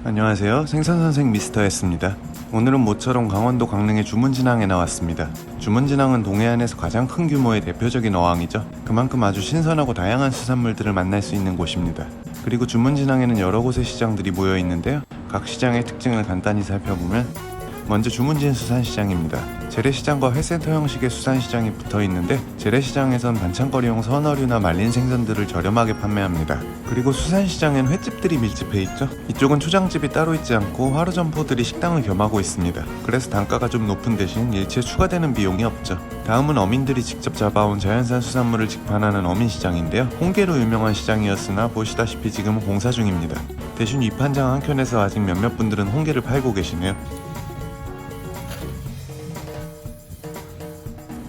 안녕하세요. 생선선생 미스터 S입니다. 오늘은 모처럼 강원도 강릉의 주문진항에 나왔습니다. 주문진항은 동해안에서 가장 큰 규모의 대표적인 어항이죠. 그만큼 아주 신선하고 다양한 수산물들을 만날 수 있는 곳입니다. 그리고 주문진항에는 여러 곳의 시장들이 모여 있는데요. 각 시장의 특징을 간단히 살펴보면 먼저 주문진 수산시장입니다. 재래시장과 회센터 형식의 수산시장이 붙어 있는데 재래시장에선 반찬거리용 선어류나 말린 생선들을 저렴하게 판매합니다. 그리고 수산시장엔 횟집들이 밀집해 있죠. 이쪽은 초장집이 따로 있지 않고 화로점포들이 식당을 겸하고 있습니다. 그래서 단가가 좀 높은 대신 일체 추가되는 비용이 없죠. 다음은 어민들이 직접 잡아온 자연산 수산물을 직판하는 어민시장인데요. 홍게로 유명한 시장이었으나 보시다시피 지금은 공사 중입니다. 대신 위판장 한켠에서 아직 몇몇 분들은 홍게를 팔고 계시네요.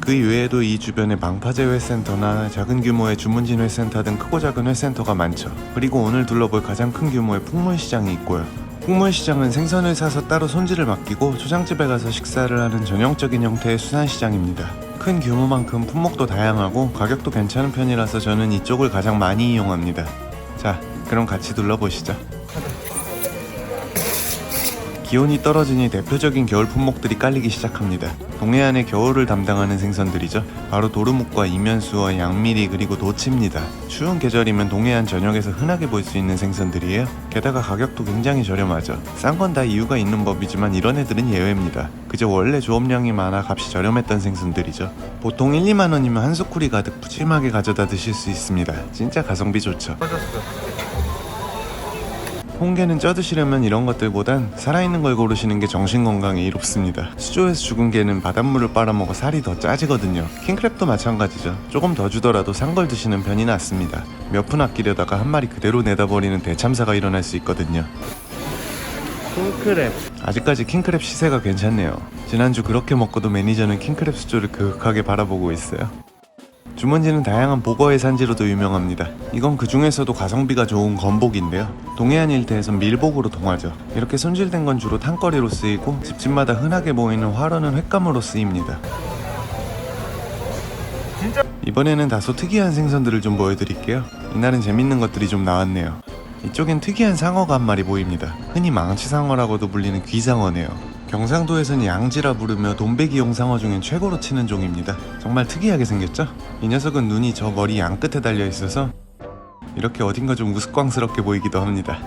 그 이외에도 이 주변에 방파제 회센터나 작은 규모의 주문진 회센터 등 크고 작은 회센터가 많죠. 그리고 오늘 둘러볼 가장 큰 규모의 풍물시장이 있고요. 풍물시장은 생선을 사서 따로 손질을 맡기고 초장집에 가서 식사를 하는 전형적인 형태의 수산시장입니다. 큰 규모만큼 품목도 다양하고 가격도 괜찮은 편이라서 저는 이쪽을 가장 많이 이용합니다. 자, 그럼 같이 둘러보시죠. 기온이 떨어지니 대표적인 겨울 품목들이 깔리기 시작합니다. 동해안의 겨울을 담당하는 생선들이죠. 바로 도루묵과 이면수어, 양미리 그리고 도치입니다. 추운 계절이면 동해안 전역에서 흔하게 볼 수 있는 생선들이에요. 게다가 가격도 굉장히 저렴하죠. 싼 건 다 이유가 있는 법이지만 이런 애들은 예외입니다. 그저 원래 조업량이 많아 값이 저렴했던 생선들이죠. 보통 1, 2만원이면 한 소쿠리 가득 푸짐하게 가져다 드실 수 있습니다. 진짜 가성비 좋죠. 홍게는 쪄드시려면 이런 것들보단 살아있는 걸 고르시는 게 정신건강에 이롭습니다. 수조에서 죽은 게는 바닷물을 빨아먹어 살이 더 짜지거든요. 킹크랩도 마찬가지죠. 조금 더 주더라도 산 걸 드시는 편이 낫습니다. 몇 푼 아끼려다가 한 마리 그대로 내다버리는 대참사가 일어날 수 있거든요. 킹크랩. 아직까지 킹크랩 시세가 괜찮네요. 지난주 그렇게 먹고도 매니저는 킹크랩 수조를 그윽하게 바라보고 있어요. 주문진은 다양한 보거의 산지로도 유명합니다. 이건 그 중에서도 가성비가 좋은 건복인데요. 동해안 일대에선 밀복으로 통하죠. 이렇게 손질된 건 주로 탕거리로 쓰이고 집집마다 흔하게 보이는 화로는 횟감으로 쓰입니다. 이번에는 다소 특이한 생선들을 좀 보여드릴게요. 이날은 재밌는 것들이 좀 나왔네요. 이쪽엔 특이한 상어가 한 마리 보입니다. 흔히 망치상어라고도 불리는 귀상어네요. 경상도에서는 양지라 부르며 돈베기용 상어 중엔 최고로 치는 종입니다. 정말 특이하게 생겼죠? 이 녀석은 눈이 저 머리 양끝에 달려있어서 이렇게 어딘가 좀 우스꽝스럽게 보이기도 합니다.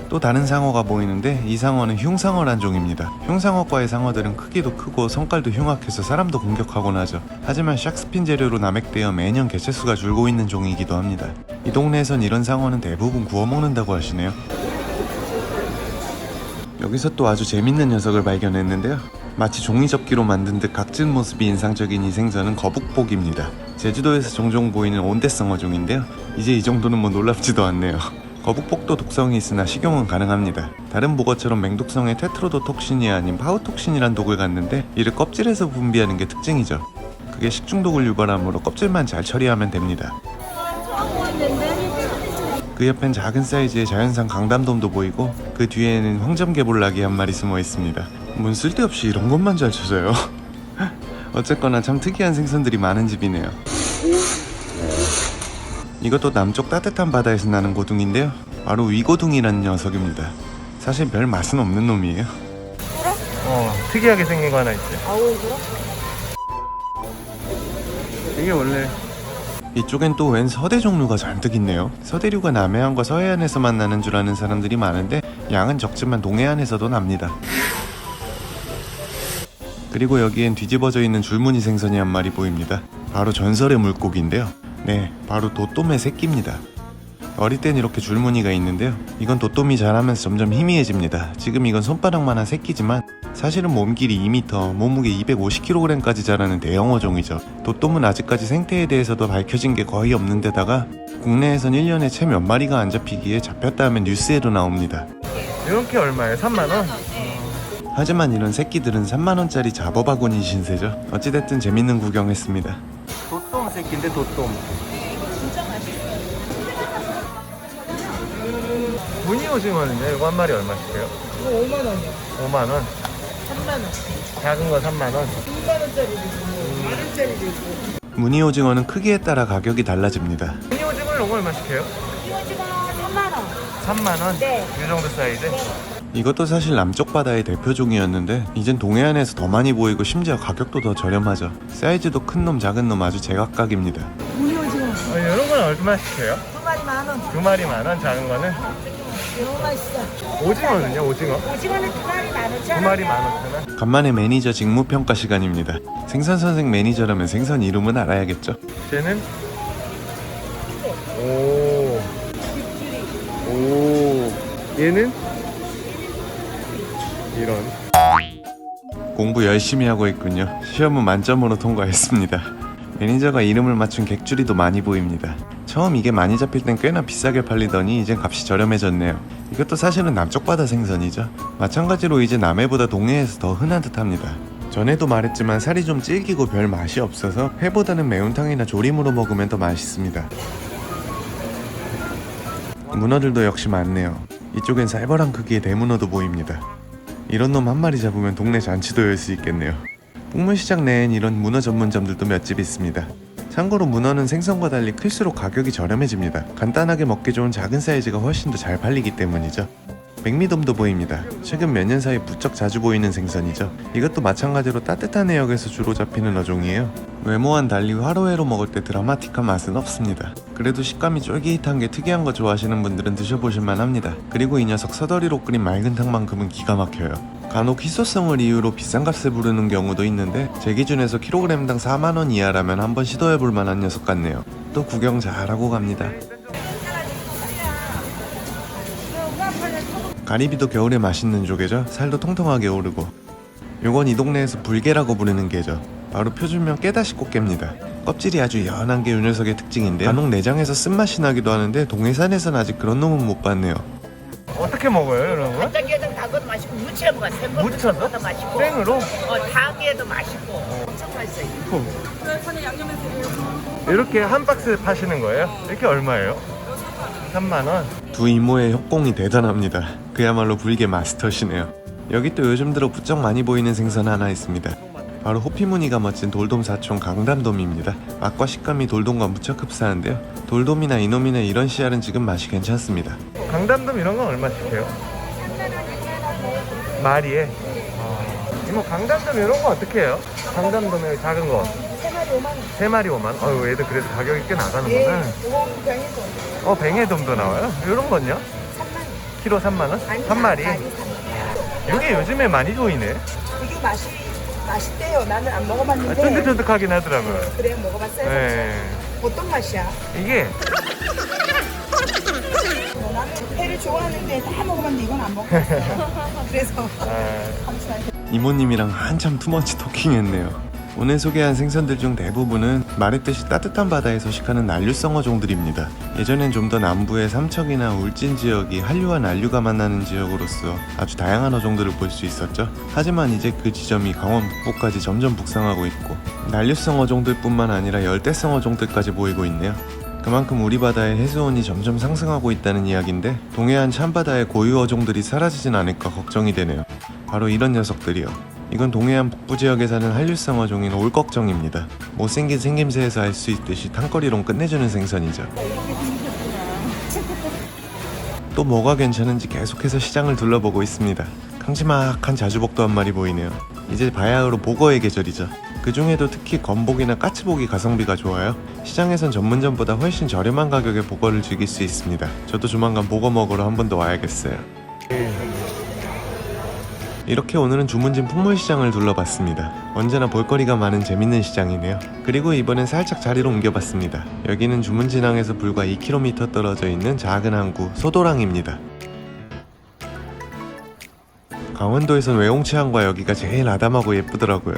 또 다른 상어가 보이는데 이 상어는 흉상어란 종입니다. 흉상어과의 상어들은 크기도 크고 성깔도 흉악해서 사람도 공격하곤 하죠. 하지만 샥스핀 재료로 남획되어 매년 개체수가 줄고 있는 종이기도 합니다. 이 동네에선 이런 상어는 대부분 구워 먹는다고 하시네요. 여기서 또 아주 재밌는 녀석을 발견했는데요. 마치 종이접기로 만든 듯 각진 모습이 인상적인 이 생선은 거북복입니다. 제주도에서 종종 보이는 온대성어종인데요. 이제 이 정도는 뭐 놀랍지도 않네요. 거북복도 독성이 있으나 식용은 가능합니다. 다른 복어처럼 맹독성의 테트로도톡신이 아닌 파우톡신이란 독을 갖는데 이를 껍질에서 분비하는 게 특징이죠. 그게 식중독을 유발하므로 껍질만 잘 처리하면 됩니다. 그 옆엔 작은 사이즈의 자연산 강담돔도 보이고 그 뒤에는 황점개볼락이 한 마리 숨어 있습니다. 뭔 쓸데없이 이런 것만 잘 찾아요. 어쨌거나 참 특이한 생선들이 많은 집이네요. 이것도 남쪽 따뜻한 바다에서 나는 고둥인데요. 바로 위고둥이라는 녀석입니다. 사실 별 맛은 없는 놈이에요. 특이하게 생긴 거 하나 있어요. 그래? 이게 원래 이쪽엔 또 웬 서대 종류가 잔뜩 있네요. 서대류가 남해안과 서해안에서만 나는 줄 아는 사람들이 많은데 양은 적지만 동해안에서도 납니다. 그리고 여기엔 뒤집어져 있는 줄무늬 생선이 한 마리 보입니다. 바로 전설의 물고기인데요. 네, 바로 도톰의 새끼입니다. 어릴 땐 이렇게 줄무늬가 있는데요. 이건 도톰이 자라면서 점점 희미해집니다. 지금 이건 손바닥만한 새끼지만 사실은 몸길이 2m, 몸무게 250kg까지 자라는 대형어종이죠. 도톰은 아직까지 생태에 대해서도 밝혀진 게 거의 없는 데다가 국내에선 1년에 채 몇 마리가 안 잡히기에 잡혔다 하면 뉴스에도 나옵니다. 이렇게 얼마예요? 3만원? 하지만 이런 새끼들은 3만원짜리 잡어바구니 신세죠. 어찌됐든 재밌는 구경했습니다. 도톰 새끼인데 도톰. 진짜 맛있어요. 무늬오징어는요? 이거 한 마리 얼마씩해요? 이거 5만원이요. 5만원? 3만원. 작은 거 3만원? 2만원짜리도 있고, 만원짜리도 있고. 무늬오징어는 크기에 따라 가격이 달라집니다. 무늬오징어 이거 얼마씩해요? 이거 지금 3만원. 3만원? 네. 이 정도 사이즈? 네. 이것도 사실 남쪽 바다의 대표종이었는데 이젠 동해안에서 더 많이 보이고 심지어 가격도 더 저렴하죠. 사이즈도 큰 놈 작은 놈 아주 제각각입니다. 무늬 오징어. 이런 건 얼마씩해요? 두 마리 10,000원. 두 마리 10,000원, 작은 거는? 너무 맛있어. 오징어는요, 오징어? 오징어는 두 마리 15,000원. 두 마리 15,000원? 간만에 매니저 직무평가 시간입니다. 생선 선생 매니저라면 생선 이름은 알아야겠죠. 쟤는? 오. 얘는? 이런. 공부 열심히 하고 있군요. 시험은 만점으로 통과했습니다. 매니저가 이름을 맞춘 객줄이도 많이 보입니다. 처음 이게 많이 잡힐 땐 꽤나 비싸게 팔리더니 이젠 값이 저렴해졌네요. 이것도 사실은 남쪽 바다 생선이죠. 마찬가지로 이제 남해보다 동해에서 더 흔한 듯합니다. 전에도 말했지만 살이 좀 질기고 별 맛이 없어서 회보다는 매운탕이나 조림으로 먹으면 더 맛있습니다. 문어들도 역시 많네요. 이쪽엔 살벌한 크기의 대문어도 보입니다. 이런 놈 한 마리 잡으면 동네 잔치도 열 수 있겠네요. 풍물시장 내엔 이런 문어 전문점들도 몇 집 있습니다. 참고로 문어는 생선과 달리 클수록 가격이 저렴해집니다. 간단하게 먹기 좋은 작은 사이즈가 훨씬 더 잘 팔리기 때문이죠. 백미돔도 보입니다. 최근 몇 년 사이 부쩍 자주 보이는 생선이죠. 이것도 마찬가지로 따뜻한 해역에서 주로 잡히는 어종이에요. 외모와는 달리 화로회로 먹을 때 드라마틱한 맛은 없습니다. 그래도 식감이 쫄깃한 게 특이한 거 좋아하시는 분들은 드셔보실만 합니다. 그리고 이 녀석 서더리로 끓인 맑은 탕만큼은 기가 막혀요. 간혹 희소성을 이유로 비싼 값을 부르는 경우도 있는데 제 기준에서 킬로그램당 4만원 이하라면 한번 시도해볼 만한 녀석 같네요. 또 구경 잘하고 갑니다. 가리비도 겨울에 맛있는 조개죠. 살도 통통하게 오르고. 요건 이 동네에서 불개라고 부르는 게죠. 바로 표준명 깨다시 꽃게입니다. 껍질이 아주 연한 게 요 녀석의 특징인데요. 간혹 내장에서 쓴맛이 나기도 하는데 동해산에선 아직 그런 놈은 못 봤네요. 어떻게 먹어요, 여러분? 간장게장 담궈도 맛있고 무쳐 먹어. 생거 무쳐서? 도 맛있고. 생으로? 당에도 맛있고. 엄청 맛있어요. 이렇게 한 박스 파시는 거예요? 이렇게 얼마예요? 3만원? 두 이모의 협공이 대단합니다. 그야말로 불개 마스터시네요. 여기 또 요즘 들어 부쩍 많이 보이는 생선 하나 있습니다. 바로 호피무늬가 멋진 돌돔 사촌 강담돔입니다. 맛과 식감이 돌돔과 무척 흡사한데요. 돌돔이나 이놈이나 이런 씨알은 지금 맛이 괜찮습니다. 강담돔 이런 건 얼마씩 해요? 마리에? 이모 강담돔 이런 거 어떻게 해요? 강담돔의 작은 거 3마리 5만원. 3마리 5만? 어휴, 얘들 그래도 가격이 꽤 나가는구나. 이거 병에도 뱅에돔도 나와요? 이런 건요? 3만원. 키로 3만원? 아니, 한 마리? 아니, 이게 요즘에 많이 보이네. 이게 맛있대요. 나는 안 먹어봤는데. 쫀득쫀득하긴 하더라고요. 그래, 먹어봤어요? 네. 어떤 맛이야? 이게 나는 회를 좋아하는데 다 먹어봤는데 이건 안 먹어봤어요. 그래서 이모님이랑 한참 투머치 토킹했네요. 오늘 소개한 생선들 중 대부분은 말했듯이 따뜻한 바다에 서식하는 난류성 어종들입니다. 예전엔 좀 더 남부의 삼척이나 울진 지역이 한류와 난류가 만나는 지역으로서 아주 다양한 어종들을 볼 수 있었죠. 하지만 이제 그 지점이 강원 북부까지 점점 북상하고 있고 난류성 어종들뿐만 아니라 열대성 어종들까지 보이고 있네요. 그만큼 우리 바다의 해수온이 점점 상승하고 있다는 이야기인데 동해안 찬바다의 고유 어종들이 사라지진 않을까 걱정이 되네요. 바로 이런 녀석들이요. 이건 동해안 북부 지역에 사는 한류성 어종인 올꺽정입니다. 못생긴 생김새에서 알 수 있듯이 탕거리로 끝내주는 생선이죠. 또 뭐가 괜찮은지 계속해서 시장을 둘러보고 있습니다. 큼지막한 자주복도 한 마리 보이네요. 이제 바야흐로 보거의 계절이죠. 그 중에도 특히 건복이나 까치복이 가성비가 좋아요. 시장에선 전문점보다 훨씬 저렴한 가격에 보거를 즐길 수 있습니다. 저도 조만간 보거 먹으러 한 번 더 와야겠어요. 이렇게 오늘은 주문진 풍물시장을 둘러봤습니다. 언제나 볼거리가 많은 재밌는 시장이네요. 그리고 이번엔 살짝 자리를 옮겨봤습니다. 여기는 주문진항에서 불과 2km 떨어져 있는 작은 항구 소도랑입니다. 강원도에선 외홍치항과 여기가 제일 아담하고 예쁘더라고요.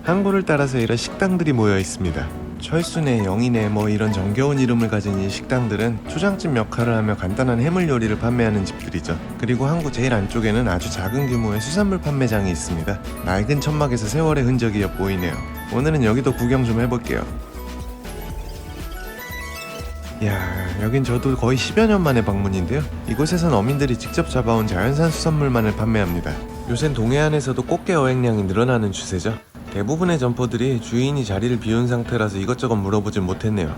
항구를 따라서 이런 식당들이 모여 있습니다. 철수네, 영희네 뭐 이런 정겨운 이름을 가진 이 식당들은 초장집 역할을 하며 간단한 해물 요리를 판매하는 집들이죠. 그리고 항구 제일 안쪽에는 아주 작은 규모의 수산물 판매장이 있습니다. 낡은 천막에서 세월의 흔적이 엿보이네요. 오늘은 여기도 구경 좀 해볼게요. 이야, 여긴 저도 거의 10여 년 만에 방문인데요. 이곳에선 어민들이 직접 잡아온 자연산 수산물만을 판매합니다. 요샌 동해안에서도 꽃게 어획량이 늘어나는 추세죠. 대부분의 점포들이 주인이 자리를 비운 상태라서 이것저것 물어보진 못했네요.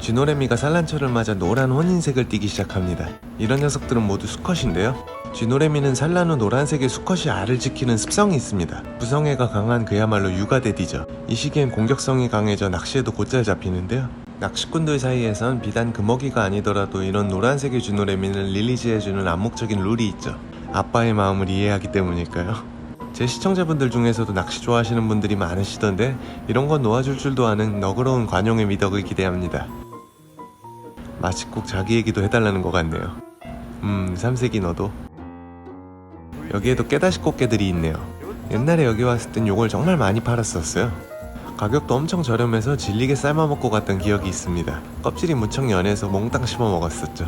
쥐노래미가 산란철을 맞아 노란 혼인색을 띠기 시작합니다. 이런 녀석들은 모두 수컷인데요. 쥐노래미는 산란 후 노란색의 수컷이 알을 지키는 습성이 있습니다. 부성애가 강한 그야말로 육아대디죠. 이 시기엔 공격성이 강해져 낚시에도 곧잘 잡히는데요. 낚시꾼들 사이에선 비단 금어기가 아니더라도 이런 노란색의 쥐노래미는 릴리즈해주는 암묵적인 룰이 있죠. 아빠의 마음을 이해하기 때문일까요? 제 시청자분들 중에서도 낚시 좋아하시는 분들이 많으시던데 이런 건 놓아줄 줄도 아는 너그러운 관용의 미덕을 기대합니다. 마치 꼭 자기 얘기도 해달라는 것 같네요. 삼색이 너도. 여기에도 깨다시 꽃게들이 있네요. 옛날에 여기 왔을 땐 요걸 정말 많이 팔았었어요. 가격도 엄청 저렴해서 질리게 삶아먹고 갔던 기억이 있습니다. 껍질이 무척 연해서 몽땅 씹어 먹었었죠.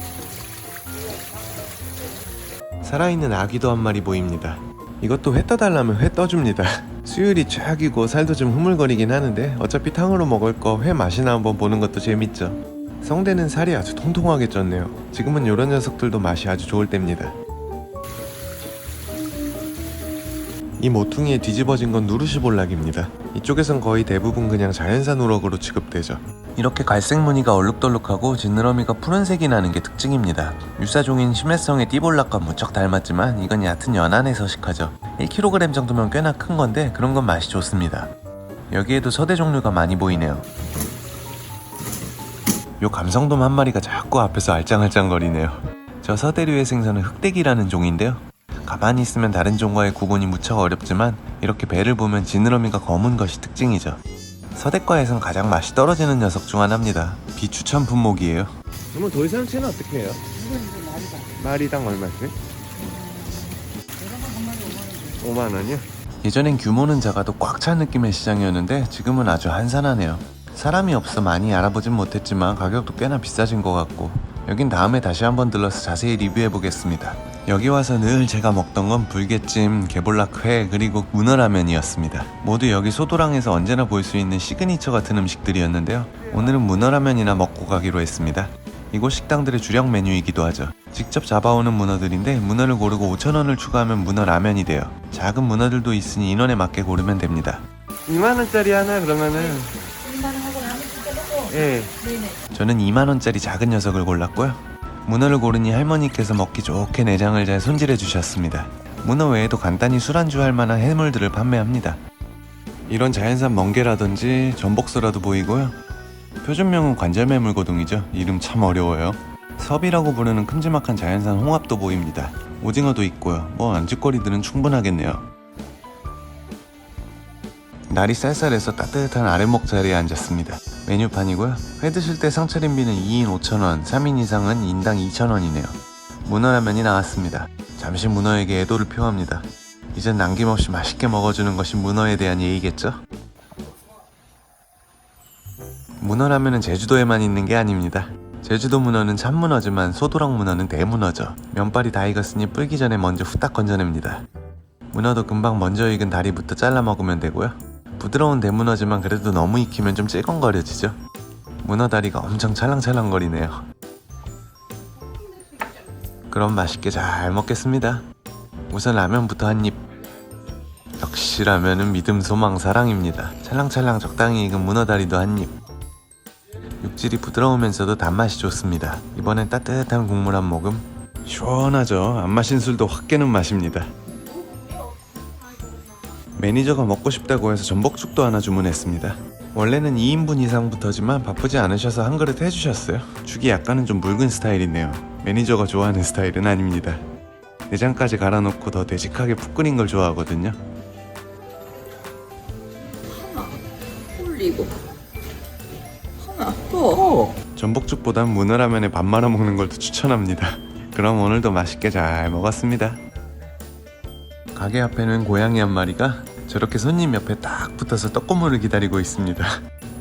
살아있는 아귀도 한 마리 보입니다. 이것도 회 떠달라면 회 떠줍니다. 수율이 최악이고 살도 좀 흐물거리긴 하는데 어차피 탕으로 먹을 거 회 맛이나 한번 보는 것도 재밌죠. 성대는 살이 아주 통통하게 쪘네요. 지금은 이런 녀석들도 맛이 아주 좋을 때입니다. 이 모퉁이에 뒤집어진 건 누르시볼락입니다. 이쪽에선 거의 대부분 그냥 자연산 우럭으로 취급되죠. 이렇게 갈색 무늬가 얼룩덜룩하고 지느러미가 푸른색이 나는 게 특징입니다. 유사종인 심해성의 띠볼락과 무척 닮았지만 이건 얕은 연안에 서식하죠. 1kg 정도면 꽤나 큰 건데 그런 건 맛이 좋습니다. 여기에도 서대 종류가 많이 보이네요. 요 감성돔 한 마리가 자꾸 앞에서 알짱알짱거리네요. 저 서대류의 생선은 흑대기라는 종인데요. 가만히 있으면 다른 종과의 구분이 무척 어렵지만 이렇게 배를 보면 지느러미가 검은 것이 특징이죠. 서대과에선 가장 맛이 떨어지는 녀석 중 하나입니다. 비추천 품목이에요. 그러면 돌산치는 어떻게 해요? 마리당 얼마씩? 5만원이요? 예전엔 규모는 작아도 꽉 찬 느낌의 시장이었는데 지금은 아주 한산하네요. 사람이 없어 많이 알아보진 못했지만 가격도 꽤나 비싸진 것 같고 여긴 다음에 다시 한번 들러서 자세히 리뷰해보겠습니다. 여기 와서 늘 제가 먹던 건 불게찜, 개볼락회, 그리고 문어라면이었습니다. 모두 여기 소도랑에서 언제나 볼 수 있는 시그니처 같은 음식들이었는데요. 오늘은 문어라면이나 먹고 가기로 했습니다. 이곳 식당들의 주력 메뉴이기도 하죠. 직접 잡아오는 문어들인데 문어를 고르고 5,000원을 추가하면 문어라면이 돼요. 작은 문어들도 있으니 인원에 맞게 고르면 됩니다. 2만원짜리 하나 그러면은 2만원하고 라면 시켜놓고. 예. 네네. 저는 2만원짜리 작은 녀석을 골랐고요. 문어를 고르니 할머니께서 먹기 좋게 내장을 잘 손질해 주셨습니다. 문어 외에도 간단히 술안주 할 만한 해물들을 판매합니다. 이런 자연산 멍게라든지 전복소라도 보이고요. 표준명은 관절매물고등이죠. 이름 참 어려워요. 섭이라고 부르는 큼지막한 자연산 홍합도 보입니다. 오징어도 있고요. 뭐 안주거리들은 충분하겠네요. 날이 쌀쌀해서 따뜻한 아랫목 자리에 앉았습니다. 메뉴판이고요. 회 드실 때 상차림비는 2인 5,000원, 3인 이상은 인당 2,000원이네요. 문어라면이 나왔습니다. 잠시 문어에게 애도를 표합니다. 이젠 남김없이 맛있게 먹어주는 것이 문어에 대한 예의겠죠? 문어라면은 제주도에만 있는 게 아닙니다. 제주도 문어는 참문어지만 소도랑 문어는 대문어죠. 면발이 다 익었으니 불기 전에 먼저 후딱 건져냅니다. 문어도 금방 먼저 익은 다리부터 잘라 먹으면 되고요. 부드러운 대문어지만 그래도 너무 익히면 좀 찔건거려지죠. 문어 다리가 엄청 찰랑찰랑거리네요. 그럼 맛있게 잘 먹겠습니다. 우선 라면부터 한 입. 역시 라면은 믿음, 소망, 사랑입니다. 찰랑찰랑 적당히 익은 문어 다리도 한 입. 육질이 부드러우면서도 단맛이 좋습니다. 이번엔 따뜻한 국물 한 모금. 시원하죠. 안 마신 술도 확 깨는 맛입니다. 매니저가 먹고 싶다고 해서 전복죽도 하나 주문했습니다. 원래는 2인분 이상부터지만 바쁘지 않으셔서 한 그릇 해주셨어요. 죽이 약간은 좀 묽은 스타일이네요. 매니저가 좋아하는 스타일은 아닙니다. 내장까지 갈아놓고 더 되직하게 푹 끓인 걸 좋아하거든요. 하나 올리고 하나 또. 전복죽보단 문어라면에 밥 말아 먹는 걸 더 추천합니다. 그럼 오늘도 맛있게 잘 먹었습니다. 가게 앞에는 고양이 한 마리가 저렇게 손님 옆에 딱 붙어서 떡고물을 기다리고 있습니다.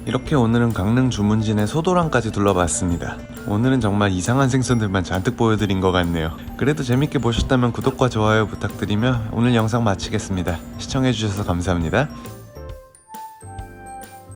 이렇게 오늘은 강릉 주문진의 소도랑까지 둘러봤습니다. 오늘은 정말 이상한 생선들만 잔뜩 보여드린 것 같네요. 그래도 재밌게 보셨다면 구독과 좋아요 부탁드리며 오늘 영상 마치겠습니다. 시청해주셔서 감사합니다.